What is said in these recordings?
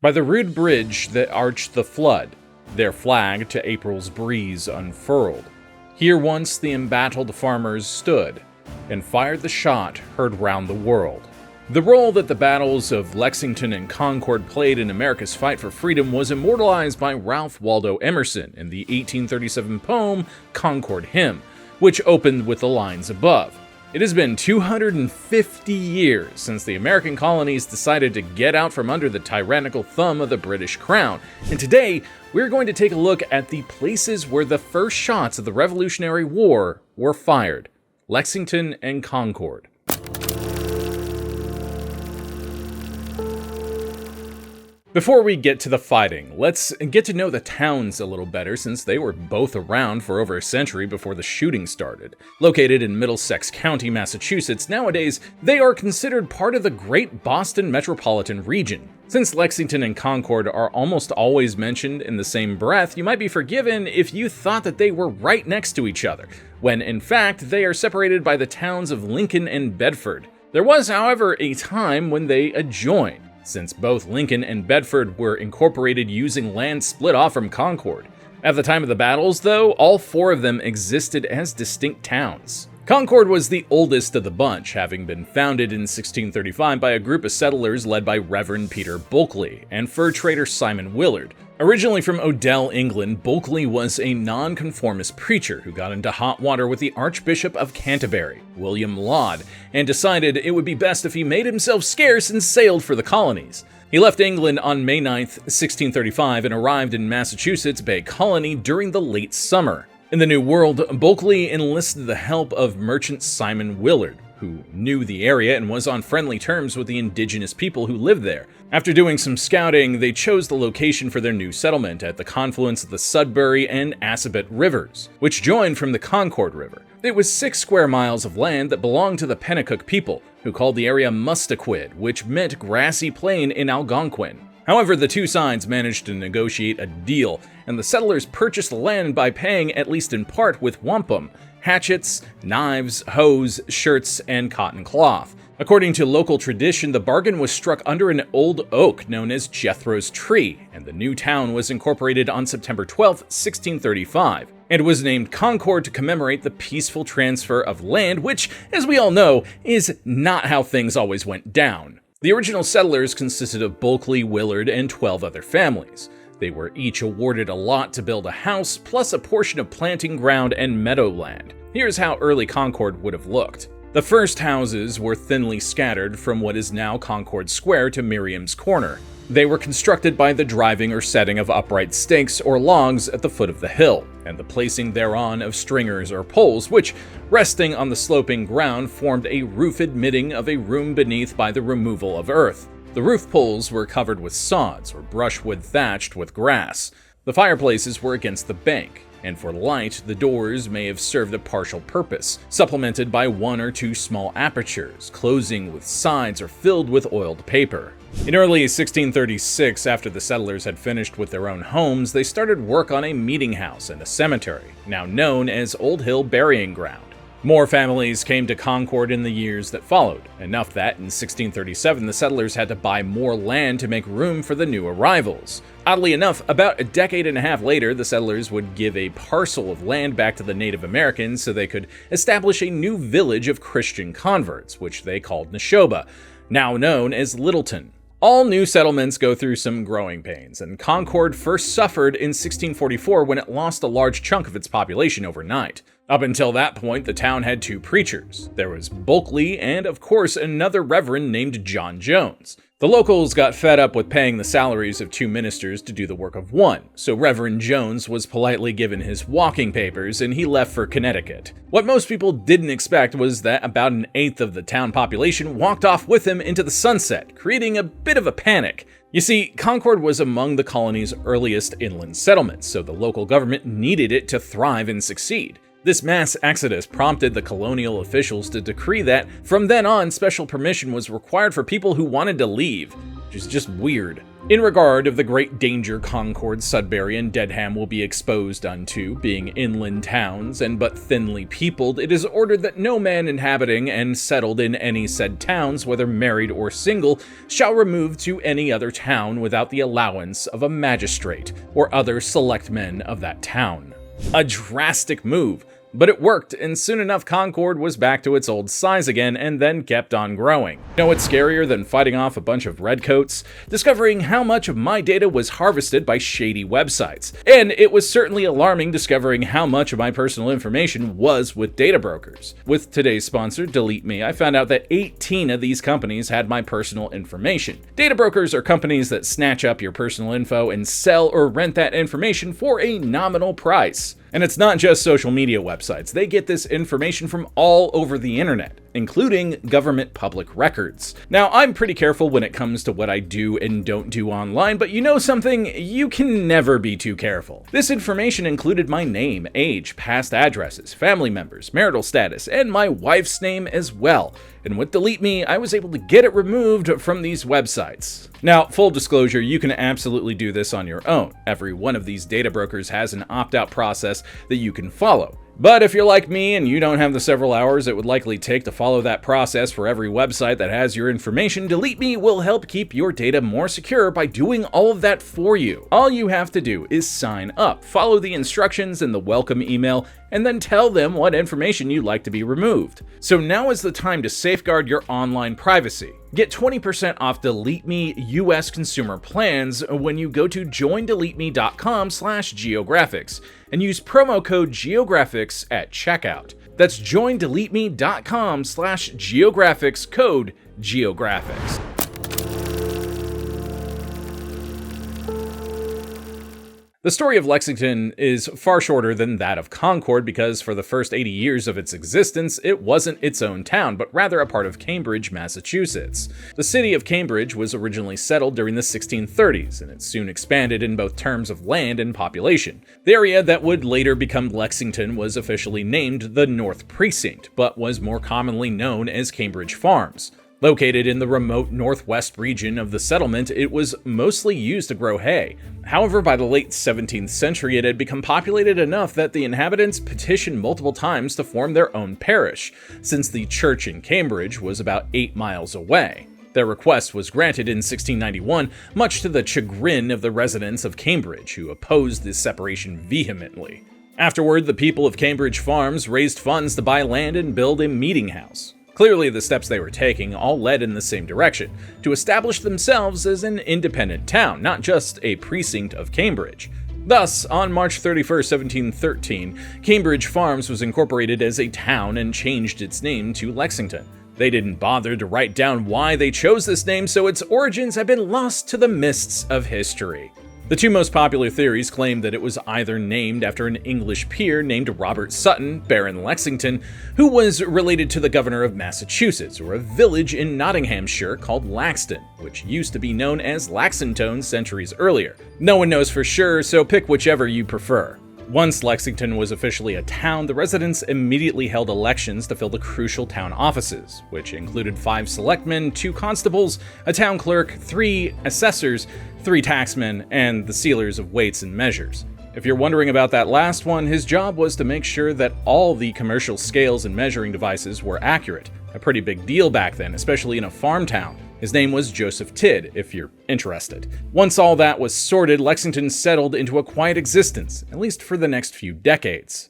By the rude bridge that arched the flood, their flag to April's breeze unfurled. Here once the embattled farmers stood, and fired the shot heard round the world. The role that the battles of Lexington and Concord played in America's fight for freedom was immortalized by Ralph Waldo Emerson in the 1837 poem Concord Hymn, which opened with the lines above. It has been 250 years since the American colonies decided to get out from under the tyrannical thumb of the British Crown, and today we're going to take a look at the places where the first shots of the Revolutionary War were fired: Lexington and Concord. Before we get to the fighting, let's get to know the towns a little better since they were both around for over a century before the shooting started. Located in Middlesex County, Massachusetts, nowadays they are considered part of the Great Boston metropolitan region. Since Lexington and Concord are almost always mentioned in the same breath, you might be forgiven if you thought that they were right next to each other, when in fact they are separated by the towns of Lincoln and Bedford. There was, however, a time when they adjoined, since both Lincoln and Bedford were incorporated using land split off from Concord. At the time of the battles, though, all four of them existed as distinct towns. Concord was the oldest of the bunch, having been founded in 1635 by a group of settlers led by Reverend Peter Bulkeley and fur trader Simon Willard. Originally from Odell, England, Bulkeley was a nonconformist preacher who got into hot water with the Archbishop of Canterbury, William Laud, and decided it would be best if he made himself scarce and sailed for the colonies. He left England on May 9, 1635, and arrived in Massachusetts Bay Colony during the late summer. In the New World, Bulkeley enlisted the help of merchant Simon Willard, who knew the area and was on friendly terms with the indigenous people who lived there. After doing some scouting, they chose the location for their new settlement at the confluence of the Sudbury and Assabet rivers, which joined from the Concord River. It was 6 square miles of land that belonged to the Pennacook people, who called the area Mustaquid, which meant grassy plain in Algonquin. However, the two sides managed to negotiate a deal, and the settlers purchased the land by paying, at least in part, with wampum, hatchets, knives, hoes, shirts, and cotton cloth. According to local tradition, the bargain was struck under an old oak known as Jethro's Tree, and the new town was incorporated on September 12, 1635, and was named Concord to commemorate the peaceful transfer of land, which, as we all know, is not how things always went down. The original settlers consisted of Bulkeley, Willard, and 12 other families. They were each awarded a lot to build a house, plus a portion of planting ground and meadowland. Here's how early Concord would have looked. The first houses were thinly scattered from what is now Concord Square to Miriam's Corner. They were constructed by the driving or setting of upright stakes or logs at the foot of the hill, and the placing thereon of stringers or poles, which, resting on the sloping ground, formed a roof admitting of a room beneath by the removal of earth. The roof poles were covered with sods or brushwood thatched with grass. The fireplaces were against the bank, and for light, the doors may have served a partial purpose, supplemented by 1 or 2 small apertures, closing with sides or filled with oiled paper. In early 1636, after the settlers had finished with their own homes, they started work on a meeting house and a cemetery, now known as Old Hill Burying Ground. More families came to Concord in the years that followed, enough that in 1637 the settlers had to buy more land to make room for the new arrivals. Oddly enough, about a decade and a half later, the settlers would give a parcel of land back to the Native Americans so they could establish a new village of Christian converts, which they called Neshoba, now known as Littleton. All new settlements go through some growing pains, and Concord first suffered in 1644 when it lost a large chunk of its population overnight. Up until that point, the town had 2 preachers. There was Bulkeley and, of course, another reverend named John Jones. The locals got fed up with paying the salaries of 2 ministers to do the work of 1, so Reverend Jones was politely given his walking papers and he left for Connecticut. What most people didn't expect was that about 1/8 of the town population walked off with him into the sunset, creating a bit of a panic. You see, Concord was among the colony's earliest inland settlements, so the local government needed it to thrive and succeed. This mass exodus prompted the colonial officials to decree that, from then on, special permission was required for people who wanted to leave, which is just weird. In regard of the great danger Concord, Sudbury, and Dedham will be exposed unto, being inland towns and but thinly peopled, it is ordered that no man inhabiting and settled in any said towns, whether married or single, shall remove to any other town without the allowance of a magistrate or other select men of that town. A drastic move, but it worked, and soon enough Concord was back to its old size again and then kept on growing. You know what's scarier than fighting off a bunch of redcoats? Discovering how much of my data was harvested by shady websites. And it was certainly alarming discovering how much of my personal information was with data brokers. With today's sponsor, Delete Me, I found out that 18 of these companies had my personal information. Data brokers are companies that snatch up your personal info and sell or rent that information for a nominal price. And it's not just social media websites. They get this information from all over the internet, including government public records. Now, I'm pretty careful when it comes to what I do and don't do online, but you know something? You can never be too careful. This information included my name, age, past addresses, family members, marital status, and my wife's name as well. And with Delete Me, I was able to get it removed from these websites. Now, full disclosure, you can absolutely do this on your own. Every one of these data brokers has an opt-out process that you can follow. But if you're like me and you don't have the several hours it would likely take to follow that process for every website that has your information, Delete Me will help keep your data more secure by doing all of that for you. All you have to do is sign up, follow the instructions in the welcome email, and then tell them what information you'd like to be removed. So now is the time to safeguard your online privacy. Get 20% off Delete Me US consumer plans when you go to joindeleteme.com/geographics and use promo code geographics at checkout. That's joindeleteme.com/geographics, code geographics. The story of Lexington is far shorter than that of Concord because for the first 80 years of its existence, it wasn't its own town, but rather a part of Cambridge, Massachusetts. The city of Cambridge was originally settled during the 1630s, and it soon expanded in both terms of land and population. The area that would later become Lexington was officially named the North Precinct, but was more commonly known as Cambridge Farms. Located in the remote northwest region of the settlement, it was mostly used to grow hay. However, by the late 17th century, it had become populated enough that the inhabitants petitioned multiple times to form their own parish, since the church in Cambridge was about 8 miles away. Their request was granted in 1691, much to the chagrin of the residents of Cambridge, who opposed this separation vehemently. Afterward, the people of Cambridge Farms raised funds to buy land and build a meeting house. Clearly, the steps they were taking all led in the same direction, to establish themselves as an independent town, not just a precinct of Cambridge. Thus, on March 31, 1713, Cambridge Farms was incorporated as a town and changed its name to Lexington. They didn't bother to write down why they chose this name, so its origins have been lost to the mists of history. The two most popular theories claim that it was either named after an English peer named Robert Sutton, Baron Lexington, who was related to the governor of Massachusetts, or a village in Nottinghamshire called Laxton, which used to be known as Laxington centuries earlier. No one knows for sure, so pick whichever you prefer. Once Lexington was officially a town, the residents immediately held elections to fill the crucial town offices, which included 5 selectmen, 2 constables, a town clerk, 3 assessors, 3 taxmen, and the sealers of weights and measures. If you're wondering about that last one, his job was to make sure that all the commercial scales and measuring devices were accurate. A pretty big deal back then, especially in a farm town. His name was Joseph Tidd, if you're interested. Once all that was sorted, Lexington settled into a quiet existence, at least for the next few decades.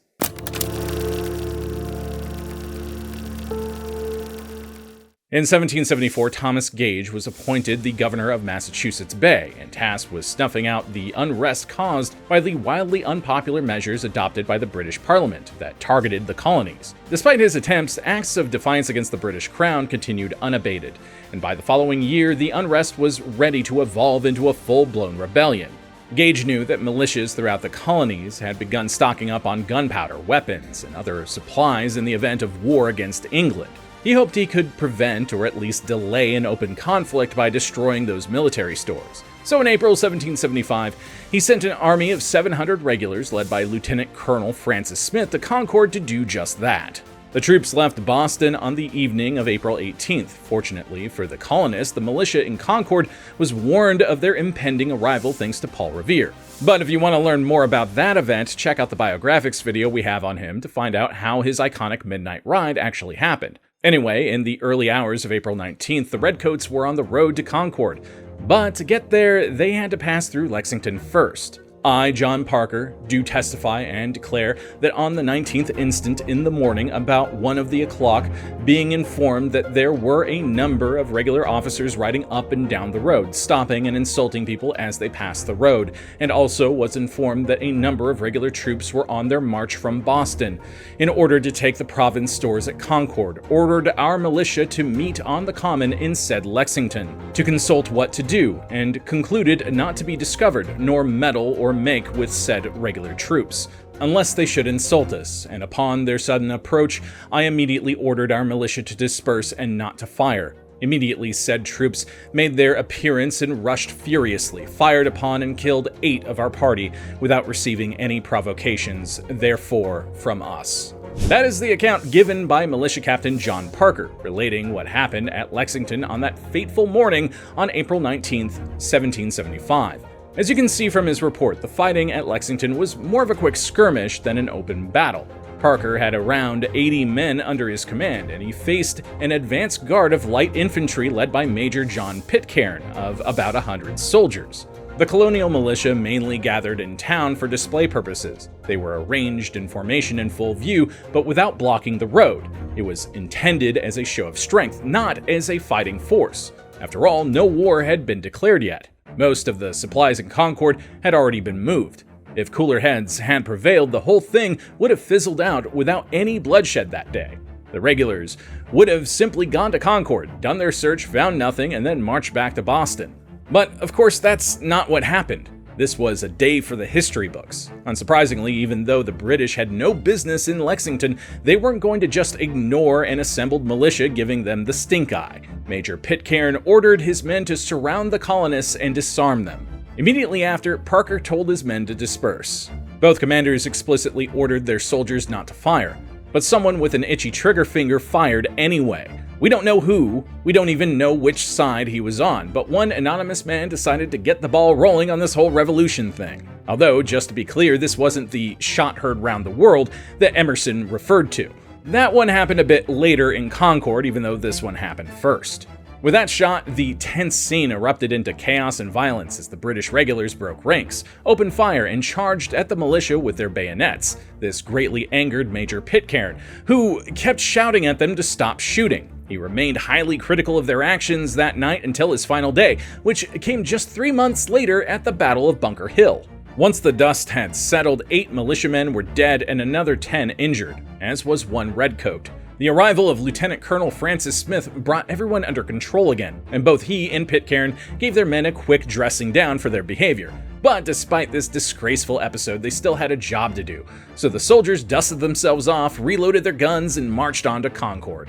In 1774, Thomas Gage was appointed the governor of Massachusetts Bay, and tasked with snuffing out the unrest caused by the wildly unpopular measures adopted by the British Parliament that targeted the colonies. Despite his attempts, acts of defiance against the British Crown continued unabated, and by the following year, the unrest was ready to evolve into a full-blown rebellion. Gage knew that militias throughout the colonies had begun stocking up on gunpowder, weapons, and other supplies in the event of war against England. He hoped he could prevent or at least delay an open conflict by destroying those military stores. So in April 1775, he sent an army of 700 regulars led by Lieutenant Colonel Francis Smith to Concord to do just that. The troops left Boston on the evening of April 18th. Fortunately for the colonists, the militia in Concord was warned of their impending arrival thanks to Paul Revere. But if you want to learn more about that event, check out the biographics video we have on him to find out how his iconic midnight ride actually happened. Anyway, in the early hours of April 19th, the Redcoats were on the road to Concord. But to get there, they had to pass through Lexington first. I, John Parker, do testify and declare that on the 19th instant in the morning, about 1 o'clock, being informed that there were a number of regular officers riding up and down the road, stopping and insulting people as they passed the road, and also was informed that a number of regular troops were on their march from Boston in order to take the province stores at Concord, ordered our militia to meet on the common in said Lexington, to consult what to do, and concluded not to be discovered, nor meddle or make with said regular troops, unless they should insult us, and upon their sudden approach, I immediately ordered our militia to disperse and not to fire. Immediately said troops made their appearance and rushed furiously, fired upon and killed 8 of our party without receiving any provocations, therefore, from us. That is the account given by Militia Captain John Parker, relating what happened at Lexington on that fateful morning on April 19th, 1775. As you can see from his report, the fighting at Lexington was more of a quick skirmish than an open battle. Parker had around 80 men under his command, and he faced an advance guard of light infantry led by Major John Pitcairn of about 100 soldiers. The colonial militia mainly gathered in town for display purposes. They were arranged in formation in full view, but without blocking the road. It was intended as a show of strength, not as a fighting force. After all, no war had been declared yet. Most of the supplies in Concord had already been moved. If cooler heads had prevailed, the whole thing would have fizzled out without any bloodshed that day. The regulars would have simply gone to Concord, done their search, found nothing, and then marched back to Boston. But, of course, that's not what happened. This was a day for the history books. Unsurprisingly, even though the British had no business in Lexington, they weren't going to just ignore an assembled militia giving them the stink eye. Major Pitcairn ordered his men to surround the colonists and disarm them. Immediately after, Parker told his men to disperse. Both commanders explicitly ordered their soldiers not to fire, but someone with an itchy trigger finger fired anyway. We don't know who, we don't even know which side he was on, but one anonymous man decided to get the ball rolling on this whole revolution thing. Although, just to be clear, this wasn't the shot heard round the world that Emerson referred to. That one happened a bit later in Concord, even though this one happened first. With that shot, the tense scene erupted into chaos and violence as the British regulars broke ranks, opened fire, and charged at the militia with their bayonets. This greatly angered Major Pitcairn, who kept shouting at them to stop shooting. He remained highly critical of their actions that night until his final day, which came just 3 months later at the Battle of Bunker Hill. Once the dust had settled, 8 militiamen were dead and another 10 injured, as was 1 redcoat. The arrival of Lieutenant Colonel Francis Smith brought everyone under control again, and both he and Pitcairn gave their men a quick dressing down for their behavior. But despite this disgraceful episode, they still had a job to do, so the soldiers dusted themselves off, reloaded their guns, and marched on to Concord.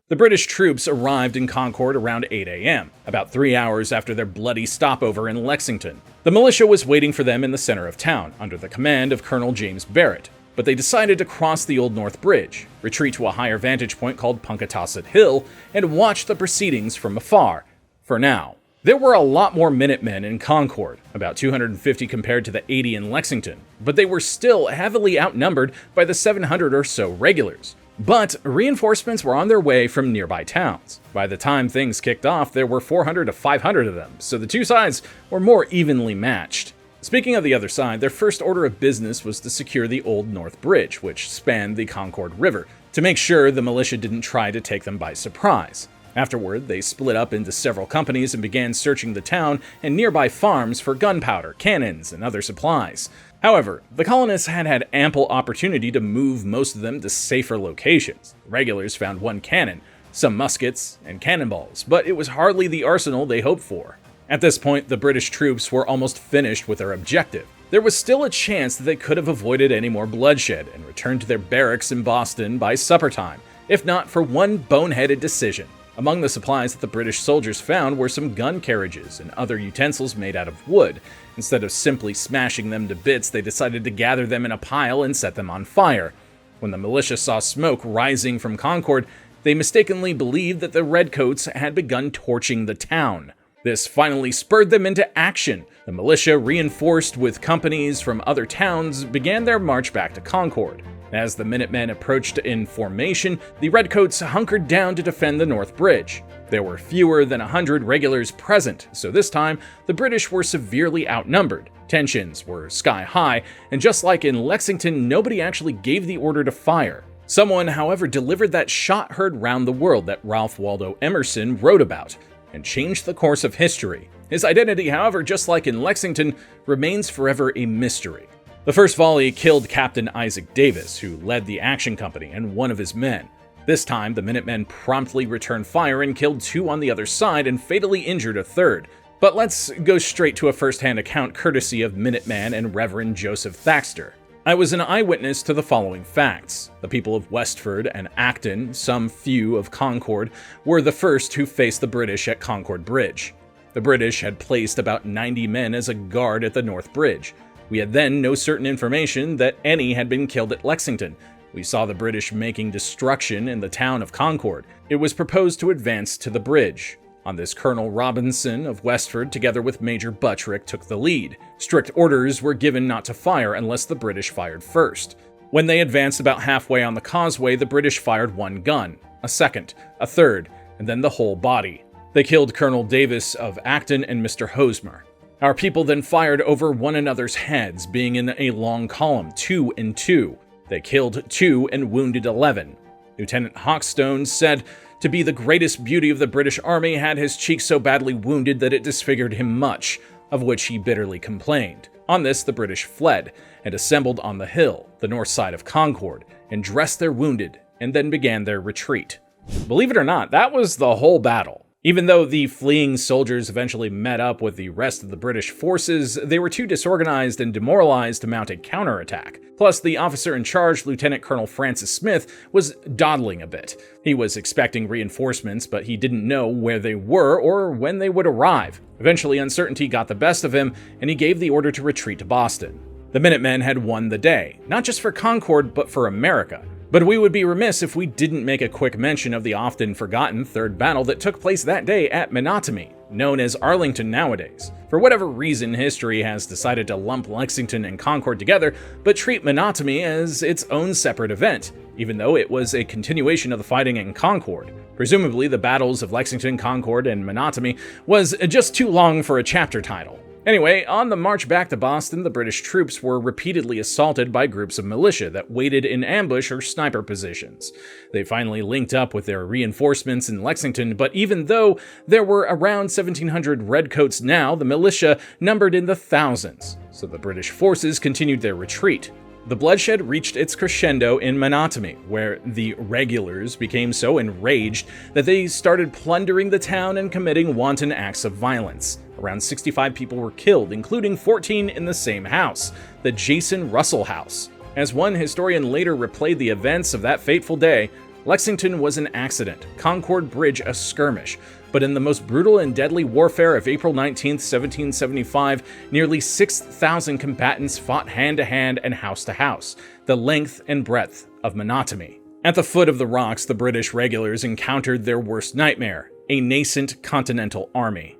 The British troops arrived in Concord around 8 a.m., about 3 hours after their bloody stopover in Lexington. The militia was waiting for them in the center of town, under the command of Colonel James Barrett, but they decided to cross the Old North Bridge, retreat to a higher vantage point called Punkatassett Hill, and watch the proceedings from afar, for now. There were a lot more Minutemen in Concord, about 250 compared to the 80 in Lexington, but they were still heavily outnumbered by the 700 or so regulars. But reinforcements were on their way from nearby towns. By the time things kicked off, there were 400 to 500 of them, so the two sides were more evenly matched. Speaking of the other side, their first order of business was to secure the Old North Bridge, which spanned the Concord River, to make sure the militia didn't try to take them by surprise. Afterward, they split up into several companies and began searching the town and nearby farms for gunpowder, cannons, and other supplies. However, the colonists had had ample opportunity to move most of them to safer locations. The regulars found 1 cannon, some muskets, and cannonballs, but it was hardly the arsenal they hoped for. At this point, the British troops were almost finished with their objective. There was still a chance that they could have avoided any more bloodshed and returned to their barracks in Boston by supper time, if not for one boneheaded decision. Among the supplies that the British soldiers found were some gun carriages and other utensils made out of wood. Instead of simply smashing them to bits, they decided to gather them in a pile and set them on fire. When the militia saw smoke rising from Concord, they mistakenly believed that the redcoats had begun torching the town. This finally spurred them into action. The militia, reinforced with companies from other towns, began their march back to Concord. As the Minutemen approached in formation, the redcoats hunkered down to defend the North Bridge. There were fewer than 100 regulars present, so this time, the British were severely outnumbered. Tensions were sky high, and just like in Lexington, nobody actually gave the order to fire. Someone, however, delivered that shot heard round the world that Ralph Waldo Emerson wrote about, and changed the course of history. His identity, however, just like in Lexington, remains forever a mystery. The first volley killed Captain Isaac Davis, who led the action company, and one of his men. This time, the Minutemen promptly returned fire and killed 2 on the other side and fatally injured a 3rd. But let's go straight to a first-hand account courtesy of Minuteman and Reverend Joseph Thaxter. I was an eyewitness to the following facts. The people of Westford and Acton, some few of Concord, were the first who faced the British at Concord Bridge. The British had placed about 90 men as a guard at the North Bridge. We had then no certain information that any had been killed at Lexington. We saw the British making destruction in the town of Concord. It was proposed to advance to the bridge. On this, Colonel Robinson of Westford, together with Major Buttrick, took the lead. Strict orders were given not to fire unless the British fired first. When they advanced about halfway on the causeway, the British fired 1 gun, a second, a third, and then the whole body. They killed Colonel Davis of Acton and Mr. Hosmer. Our people then fired over one another's heads, being in a long column, 2 and 2. They killed 2 and wounded 11. Lieutenant Hawkstone said to be the greatest beauty of the British Army had his cheek so badly wounded that it disfigured him much, of which he bitterly complained. On this, the British fled and assembled on the hill, the north side of Concord, and dressed their wounded, and then began their retreat. Believe it or not, that was the whole battle. Even though the fleeing soldiers eventually met up with the rest of the British forces, they were too disorganized and demoralized to mount a counterattack. Plus, the officer in charge, Lieutenant Colonel Francis Smith, was dawdling a bit. He was expecting reinforcements, but he didn't know where they were or when they would arrive. Eventually, uncertainty got the best of him, and he gave the order to retreat to Boston. The Minutemen had won the day, not just for Concord, but for America. But we would be remiss if we didn't make a quick mention of the often forgotten third battle that took place that day at Menotomy, known as Arlington nowadays. For whatever reason, history has decided to lump Lexington and Concord together, but treat Menotomy as its own separate event, even though it was a continuation of the fighting in Concord. Presumably, the battles of Lexington, Concord, and Menotomy was just too long for a chapter title. Anyway, on the march back to Boston, the British troops were repeatedly assaulted by groups of militia that waited in ambush or sniper positions. They finally linked up with their reinforcements in Lexington, but even though there were around 1,700 redcoats now, the militia numbered in the thousands, so the British forces continued their retreat. The bloodshed reached its crescendo in Menotomy, where the regulars became so enraged that they started plundering the town and committing wanton acts of violence. Around 65 people were killed, including 14 in the same house, the Jason Russell House. As one historian later replayed the events of that fateful day, Lexington was an accident, Concord Bridge a skirmish, but in the most brutal and deadly warfare of April 19, 1775, nearly 6,000 combatants fought hand-to-hand and house-to-house, the length and breadth of Menotomy. At the foot of the rocks, the British regulars encountered their worst nightmare, a nascent Continental Army.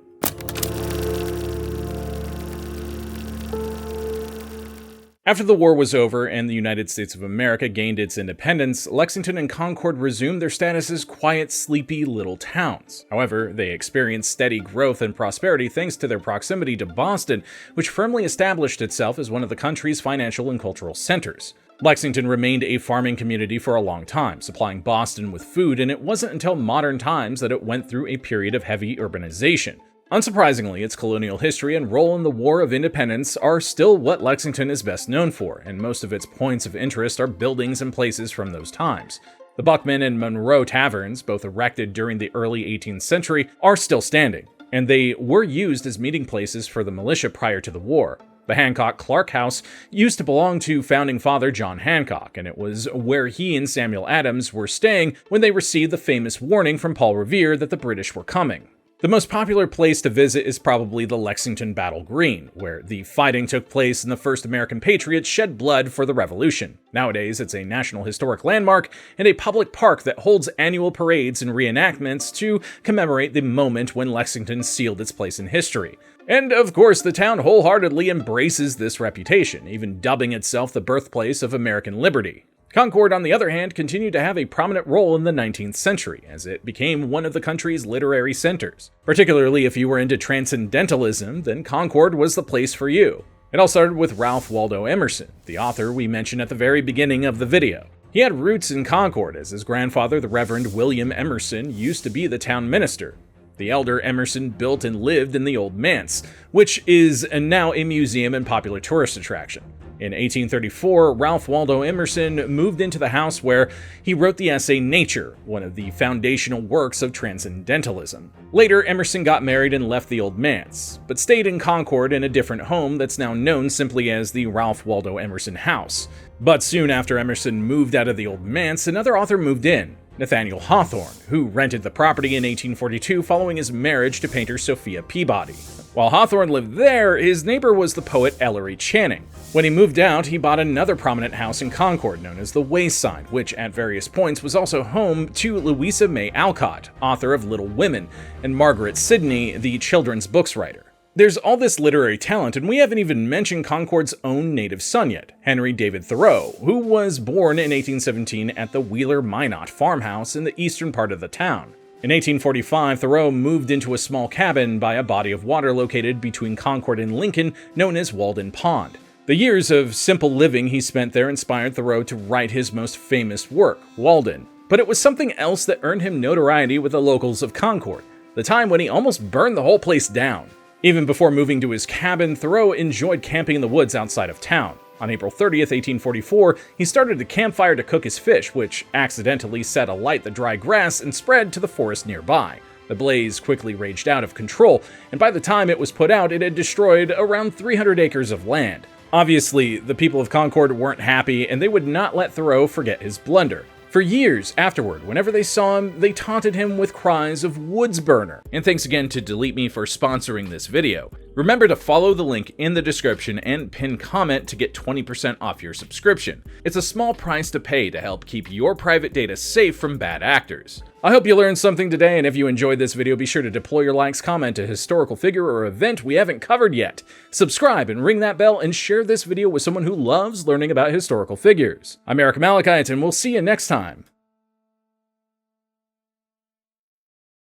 After the war was over and the United States of America gained its independence, Lexington and Concord resumed their status as quiet, sleepy little towns. However, they experienced steady growth and prosperity thanks to their proximity to Boston, which firmly established itself as one of the country's financial and cultural centers. Lexington remained a farming community for a long time, supplying Boston with food, and it wasn't until modern times that it went through a period of heavy urbanization. Unsurprisingly, its colonial history and role in the War of Independence are still what Lexington is best known for, and most of its points of interest are buildings and places from those times. The Buckman and Monroe taverns, both erected during the early 18th century, are still standing, and they were used as meeting places for the militia prior to the war. The Hancock-Clark House used to belong to founding father John Hancock, and it was where he and Samuel Adams were staying when they received the famous warning from Paul Revere that the British were coming. The most popular place to visit is probably the Lexington Battle Green, where the fighting took place and the first American patriots shed blood for the Revolution. Nowadays, it's a National Historic Landmark and a public park that holds annual parades and reenactments to commemorate the moment when Lexington sealed its place in history. And of course, the town wholeheartedly embraces this reputation, even dubbing itself the birthplace of American liberty. Concord, on the other hand, continued to have a prominent role in the 19th century, as it became one of the country's literary centers. Particularly if you were into transcendentalism, then Concord was the place for you. It all started with Ralph Waldo Emerson, the author we mentioned at the very beginning of the video. He had roots in Concord, as his grandfather, the Reverend William Emerson, used to be the town minister. The elder Emerson built and lived in the Old Manse, which is now a museum and popular tourist attraction. In 1834, Ralph Waldo Emerson moved into the house where he wrote the essay Nature, one of the foundational works of transcendentalism. Later, Emerson got married and left the Old Manse, but stayed in Concord in a different home that's now known simply as the Ralph Waldo Emerson House. But soon after Emerson moved out of the Old Manse, another author moved in, Nathaniel Hawthorne, who rented the property in 1842 following his marriage to painter Sophia Peabody. While Hawthorne lived there, his neighbor was the poet Ellery Channing. When he moved out, he bought another prominent house in Concord known as the Wayside, which at various points was also home to Louisa May Alcott, author of Little Women, and Margaret Sidney, the children's books writer. There's all this literary talent, and we haven't even mentioned Concord's own native son yet, Henry David Thoreau, who was born in 1817 at the Wheeler Minot farmhouse in the eastern part of the town. In 1845, Thoreau moved into a small cabin by a body of water located between Concord and Lincoln known as Walden Pond. The years of simple living he spent there inspired Thoreau to write his most famous work, Walden. But it was something else that earned him notoriety with the locals of Concord, the time when he almost burned the whole place down. Even before moving to his cabin, Thoreau enjoyed camping in the woods outside of town. On April 30th, 1844, he started a campfire to cook his fish, which accidentally set alight the dry grass and spread to the forest nearby. The blaze quickly raged out of control, and by the time it was put out, it had destroyed around 300 acres of land. Obviously, the people of Concord weren't happy, and they would not let Thoreau forget his blunder. For years afterward, whenever they saw him, they taunted him with cries of "Woods burner." And thanks again to Delete Me for sponsoring this video. Remember to follow the link in the description and pin comment to get 20% off your subscription. It's a small price to pay to help keep your private data safe from bad actors. I hope you learned something today, and if you enjoyed this video, be sure to deploy your likes, comment a historical figure or event we haven't covered yet. Subscribe and ring that bell and share this video with someone who loves learning about historical figures. I'm Eric Malachite, and we'll see you next time.